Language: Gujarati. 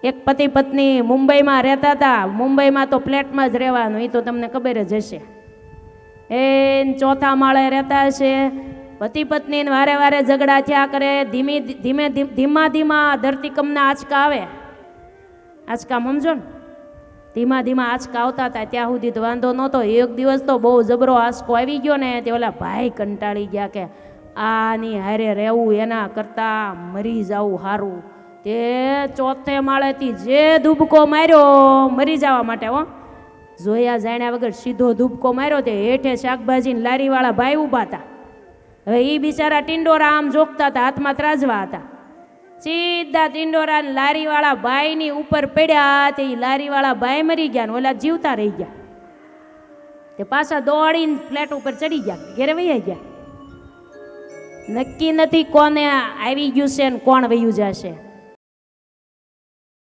એક પતિ પત્ની મુંબઈમાં રહેતા હતા. મુંબઈમાં તો ફ્લેટમાં જ રહેવાનું, એ તો તમને ખબર જ હશે. એ ચોથા માળે રહેતા હશે. પતિ પત્નીને વારે વારે ઝઘડા થયા કરે. ધીમા ધીમા ધરતીકંપના આંચકા આવે. આંચકા સમજો ને, ધીમા ધીમા આંચકા આવતા હતા ત્યાં સુધી તો વાંધો નહોતો. એક દિવસ તો બહુ જબરો આંચકો આવી ગયો ને, તે ઓલા ભાઈ કંટાળી ગયા કે આની હારે રહેવું એના કરતાં મરી જવું સારું. તે ચોથે માળેથી જે ધૂબકો માર્યો મરી જવા માટે, હો, જોયા જાણ્યા વગર સીધો ધૂબકો માર્યો. તે હેઠે શાકભાજીની લારીવાળા ભાઈ ઊભા હતા. હવે એ બિચારા ટિંડોરા આમ જોખતા હતા, હાથમાં ત્રાજવા હતા. સીધા ટિંડોરા લારીવાળા ભાઈની ઉપર પડ્યા. તે લારીવાળા ભાઈ મરી ગયા ને ઓલા જીવતા રહી ગયા. તે પાછા દોડીને ફ્લેટ ઉપર ચડી ગયા, ઘેરે વહી ગયા. નક્કી નથી કોને આવી ગયું છે ને કોણ વયું જશે.